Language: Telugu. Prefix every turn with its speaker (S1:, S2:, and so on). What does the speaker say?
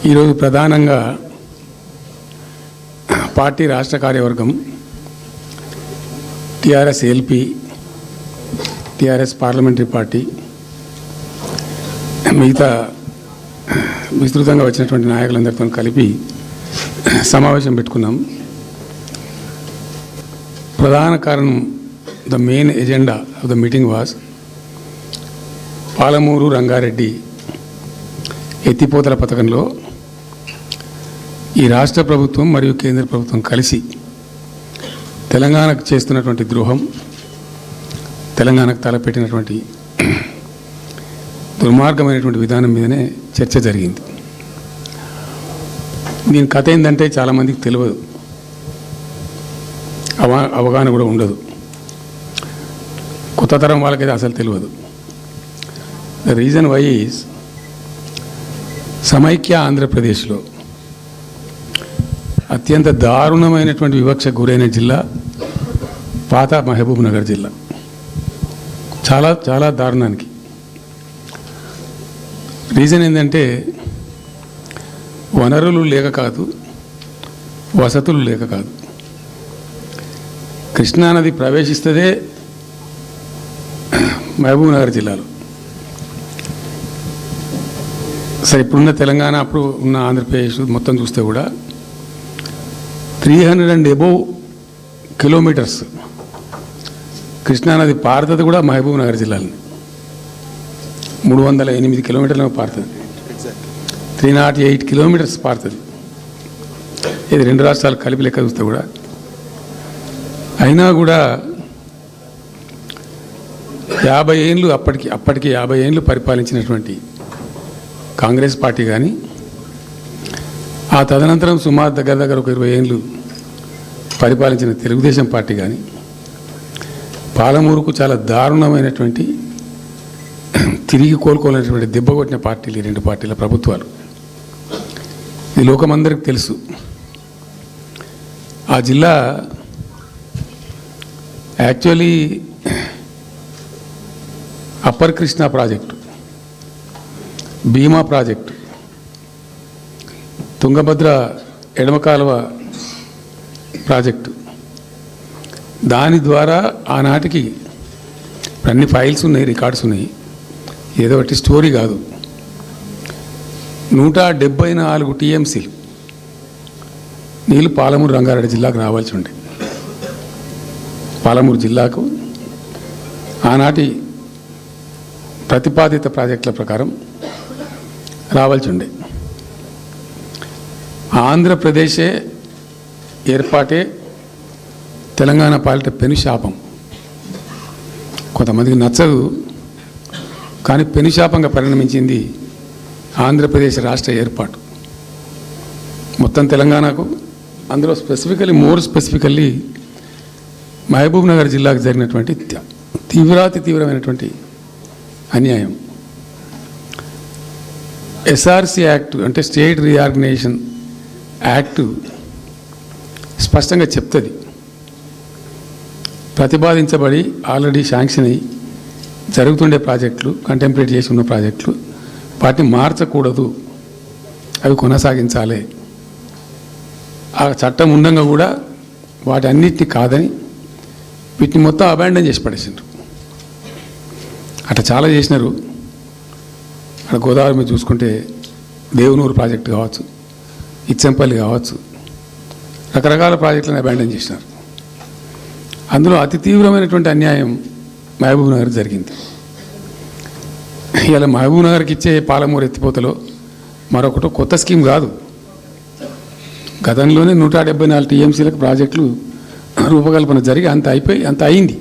S1: ఈరోజు ప్రధానంగా పార్టీ రాష్ట్ర కార్యవర్గం TRS LP, TRS parliamentary party, మిగతా విస్తృతంగా వచ్చినటువంటి నాయకులందరితో కలిపి సమావేశం పెట్టుకున్నాం. ప్రధాన కారణం, the main agenda of the meeting was Palamuru Rangareddy ఎత్తిపోతల పథకంలో ఈ రాష్ట్ర ప్రభుత్వం మరియు కేంద్ర ప్రభుత్వం కలిసి తెలంగాణకు చేస్తున్నటువంటి ద్రోహం, తెలంగాణకు తలపెట్టినటువంటి దుర్మార్గమైనటువంటి విధానం మీదనే చర్చ జరిగింది. దీని కథ ఏంటంటే చాలామందికి తెలియదు, అవగాహన కూడా ఉండదు. కొత్త తరం వాళ్ళకైతే అసలు తెలియదు. ద రీజన్ వై ఈజ్ సమైక్య ఆంధ్రప్రదేశ్లో అత్యంత దారుణమైనటువంటి వివక్ష గురైన జిల్లా పాత మహబూబ్ నగర్ జిల్లా. చాలా చాలా దారుణానికి. రీజన్ ఏంటంటే వనరులు లేక కాదు, వసతులు లేక కాదు. కృష్ణానది ప్రవేశిస్తదే మహబూబ్ నగర్ జిల్లాలో. సరే, ఇప్పుడున్న తెలంగాణ, అప్పుడు ఉన్న ఆంధ్రప్రదేశ్ మొత్తం చూస్తే కూడా 300 and above కిలోమీటర్స్ కృష్ణానది పారుతుంది కూడా మహబూబ్ నగర్ జిల్లాలో. 308 కిలోమీటర్లు పారుతుంది, 308 కిలోమీటర్స్ పారుతుంది. ఇది రెండు రాష్ట్రాలు కలిపి లెక్క చూస్తే కూడా. అయినా కూడా 50 ఏళ్ళు అప్పటికి 50 ఏళ్ళు పరిపాలించినటువంటి కాంగ్రెస్ పార్టీ కానీ, ఆ తదనంతరం సుమారు దగ్గర ఒక 20 ఏళ్ళు పరిపాలించిన తెలుగుదేశం పార్టీ కానీ, పాలమూరుకు చాలా దారుణమైనటువంటి తిరిగి కోలుకోలేనటువంటి దెబ్బ కొట్టిన పార్టీలు ఈ రెండు పార్టీల ప్రభుత్వాలు. ఇది లోకమందరికి తెలుసు. ఆ జిల్లా యాక్చువల్లీ అప్పర్ కృష్ణా ప్రాజెక్టు, భీమా ప్రాజెక్టు, తుంగభద్ర ఎడమ కాలువ ప్రాజెక్టు, దాని ద్వారా ఆనాటికి అన్ని ఫైల్స్ ఉన్నాయి, రికార్డ్స్ ఉన్నాయి, ఏదో ఒకటి స్టోరీ కాదు. 174 టీఎంసీలు నీళ్ళు పాలమూరు రంగారెడ్డి జిల్లాకు రావాల్సి ఉండే. పాలమూరు జిల్లాకు ఆనాటి ప్రతిపాదిత ప్రాజెక్టుల ప్రకారం రావాల్సి ఉండే. ఆంధ్రప్రదేశే ఏర్పాటే తెలంగాణ పాలిట పెనుశాపం. కొంతమందికి నచ్చదు, కానీ పెనుశాపంగా పరిణమించింది ఆంధ్రప్రదేశ్ రాష్ట్ర ఏర్పాటు. మొత్తం తెలంగాణకు, అందులో మోర్ స్పెసిఫికల్లీ మహబూబ్ నగర్ జిల్లాకు జరిగినటువంటి తీవ్రమైనటువంటి అన్యాయం. ఎస్ఆర్సి యాక్ట్ అంటే స్టేట్ రీఆర్గనైజేషన్ యాక్టు స్పష్టంగా చెప్తుంది, ప్రతిపాదించబడి ఆల్రెడీ శాంక్షన్ అయ్యి జరుగుతుండే ప్రాజెక్టులు, కంటెంప్లేట్ చేసి ఉన్న ప్రాజెక్టులు, వాటిని మార్చకూడదు, అవి కొనసాగించాలి. ఆ చట్టం ఉండగా కూడా వాటి అన్నిటినీ కాదని వీటిని మొత్తం అబాండన్ చేసి పడేసిండ్రు. అట్లా చాలా చేసినారు. అక్కడ గోదావరి మీద చూసుకుంటే దేవునూరు ప్రాజెక్టు కావచ్చు, ఇచ్చంపల్లి కావచ్చు, రకరకాల ప్రాజెక్టులను అబాండన్ చేసినారు. అందులో అతి తీవ్రమైనటువంటి అన్యాయం మహబూబ్ నగర్ జరిగింది. ఇలా మహబూబ్ నగర్కి ఇచ్చే పాలమూరు ఎత్తిపోతలో మరొకటి కొత్త స్కీమ్ కాదు. గతంలోనే 174 టీఎంసీలకు ప్రాజెక్టులు రూపకల్పన జరిగి అంత అయింది.